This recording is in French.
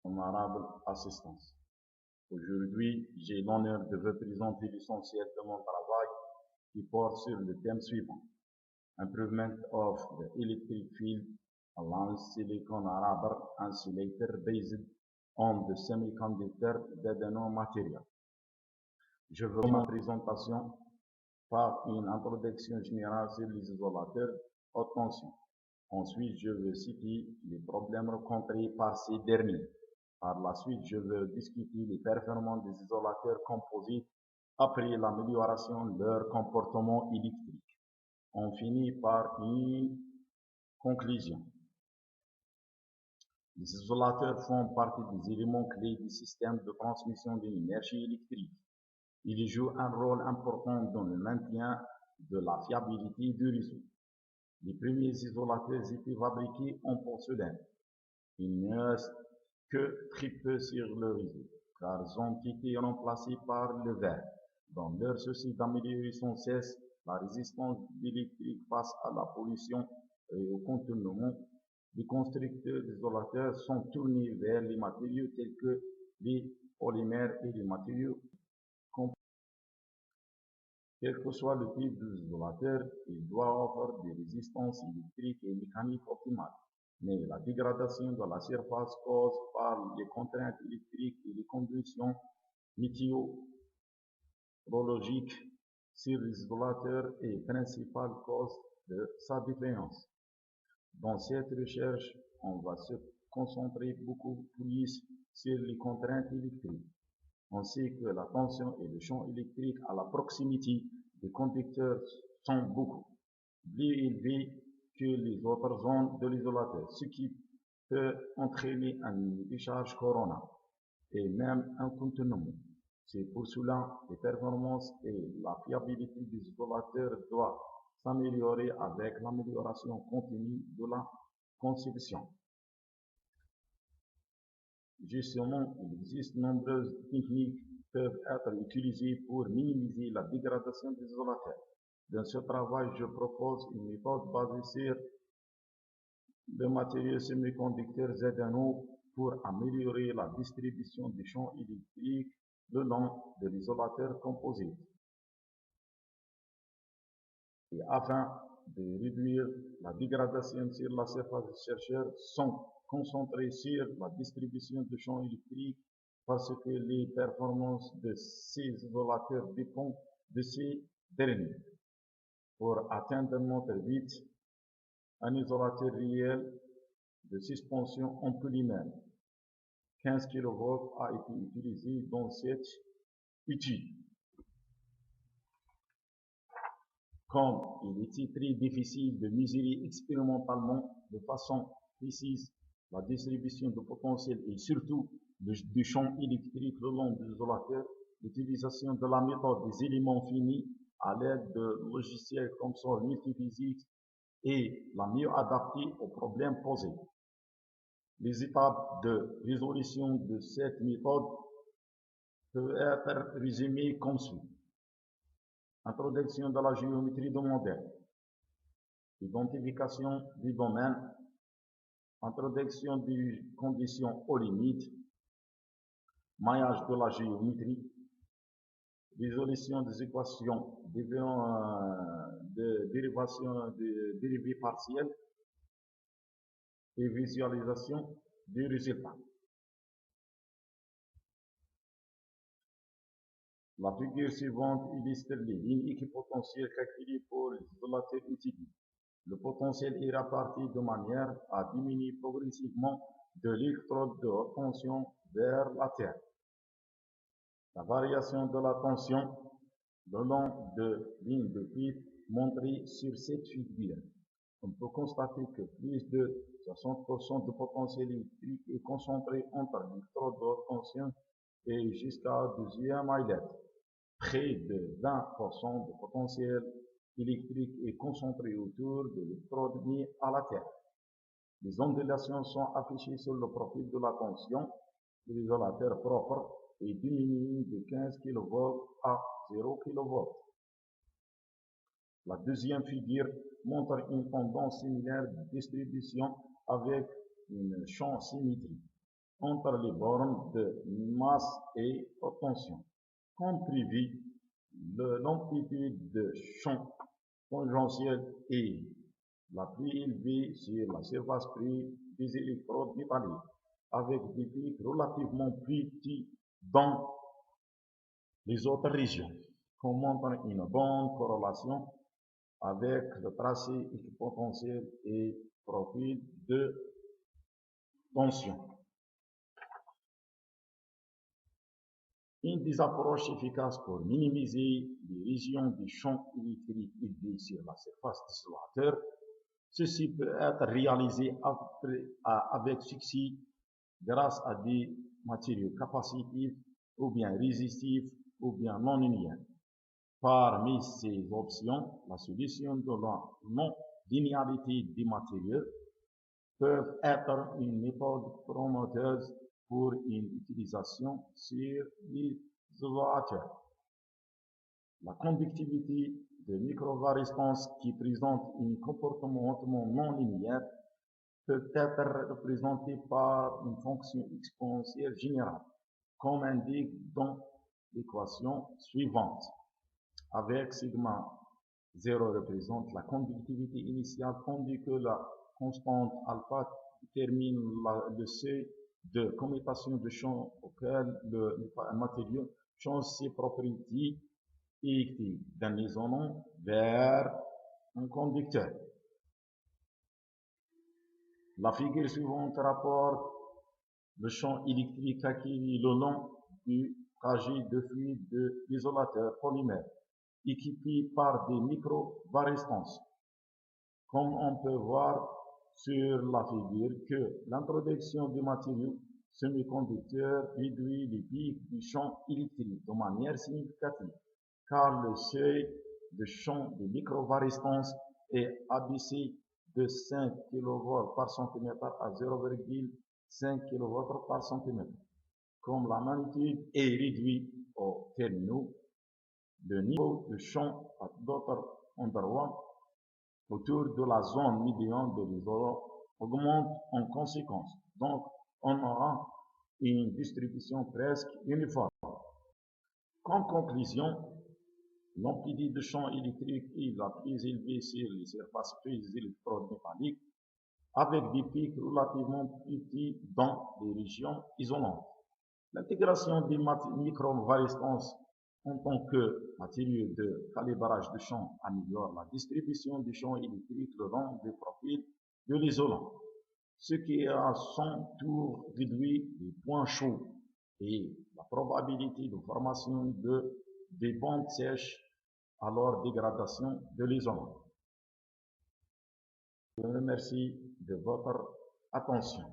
Honorable assistance. Aujourd'hui, j'ai l'honneur de vous présenter l'essentiel de mon travail qui porte sur le thème suivant. Improvement of the electric field along silicon rubber insulator based on the semiconductor d'adeno material. Je veux ma présentation par une introduction générale sur les isolateurs haute tension. Ensuite, je veux citer les problèmes rencontrés par ces derniers. Par la suite, je veux discuter les performances des isolateurs composites après l'amélioration de leur comportement électrique. On finit par une conclusion. Les isolateurs font partie des éléments clés du système de transmission de l'énergie électrique. Ils jouent un rôle important dans le maintien de la fiabilité du réseau. Les premiers isolateurs étaient fabriqués en porcelaine. Il n'y a que très peu sur le réseau, car ils ont été remplacés par le verre. Dans leur souci d'améliorer sans cesse la résistance électrique face à la pollution et au contournement, les constructeurs d'isolateurs sont tournés vers les matériaux tels que les polymères et les matériaux composés. Quel que soit le type d'isolateur, il doit offrir des résistances électriques et mécaniques optimales. Mais la dégradation de la surface causée par les contraintes électriques et les conditions météorologiques sur l'isolateurs est la principale cause de sa défaillance. Dans cette recherche, on va se concentrer beaucoup plus sur les contraintes électriques. On sait que la tension et le champ électrique à la proximité des conducteurs sont beaucoup plus élevés que les autres zones de l'isolateur, ce qui peut entraîner une décharge corona et même un contournement. C'est pour cela que les performances et la fiabilité des isolateurs doivent s'améliorer avec l'amélioration continue de la conception. Justement, il existe nombreuses techniques qui peuvent être utilisées pour minimiser la dégradation des isolateurs. Dans ce travail, je propose une méthode basée sur le matériau semi-conducteur ZNO pour améliorer la distribution du champ électrique le long de l'isolateur composite. Et afin de réduire la dégradation sur la surface des chercheurs, sont concentrés sur la distribution du champ électrique parce que les performances de ces isolateurs dépendent de ces derniers. Pour atteindre notre but, un isolateur réel de suspension en polymère 15 kV a été utilisé dans cette étude. Comme il était très difficile de mesurer expérimentalement de façon précise la distribution de potentiel et surtout du champ électrique le long de l'isolateur, l'utilisation de la méthode des éléments finis à l'aide de logiciels comme Solve Multiphysics est la mieux adaptée aux problèmes posés. Les étapes de résolution de cette méthode peuvent être résumées comme suit. Introduction de la géométrie de modèle, identification du domaine, introduction des conditions aux limites, maillage de la géométrie, résolution des équations de dérivées partielles et visualisation des résultats. La figure suivante illustre les lignes équipotentielles calculées pour les isolateurs étudiés. Le potentiel est réparti de manière à diminuer progressivement de l'électrode de haute tension vers la terre. La variation de la tension le long de lignes de type montrées sur cette figure. On peut constater que plus de 60% de potentiel électrique est concentré entre l'électrode de haute tension et jusqu'à deuxième eyelet. Près de 20% de potentiel électrique est concentré autour de l'électrode mis à la terre. Les ondulations sont affichées sur le profil de la tension de l'isolateur propre et diminuées de 15 kV à 0 kV. La deuxième figure montre une tendance similaire de distribution avec une champ symétrique. entre les bornes de masse et haute tension. Comme prévu, l'amplitude de champ tangentiel est la plus élevée sur la surface des électrodes métalliques, avec des pics relativement plus petits dans les autres régions, qu'on montre une bonne corrélation avec le tracé équipotentiel et profil de tension. Une des approches efficaces pour minimiser les régions du champ électrique élevées sur la surface d'isolateur, ceci peut être réalisé avec succès grâce à des matériaux capacitifs ou bien résistifs ou bien non linéaires. Parmi ces options, la solution de la non-linéarité des matériaux peut être une méthode promoteuse pour une utilisation sur les isolateurs. La conductivité de microvarescence qui présente un comportement hautement non linéaire peut être représentée par une fonction exponentielle générale, comme indique dans l'équation suivante, avec sigma 0 représente la conductivité initiale, tandis que la constante alpha détermine le seuil de commutation de champ auquel le matériau change ses propriétés électriques d'un isolant vers un conducteur. La figure suivante rapporte le champ électrique acquis le long du trajet de fluide de l'isolateur polymère, équipé par des microvarescences. Comme on peut voir sur la figure que l'introduction du matériau semi-conducteur réduit les pics du champ électrique de manière significative, car le seuil de champ de microvarescence est abaissé de 5 kV par centimètre à 0,5 kV par centimètre. Comme la magnitude est réduite aux terminaux, le niveau de champ à d'autres endroits autour de la zone médiane de l'isolant augmente en conséquence. Donc, on aura une distribution presque uniforme. Comme conclusion, l'amplitude de champ électrique est la plus élevée sur les surfaces des électrodes métalliques, avec des pics relativement petits dans les régions isolantes. L'intégration des microvarescences en tant que matériau de calibrage de champ améliore la distribution du champ électrique le long des profils de l'isolant, ce qui a à son tour réduit les points chauds et la probabilité de formation des bandes sèches à leur dégradation de l'isolant. Je vous remercie de votre attention.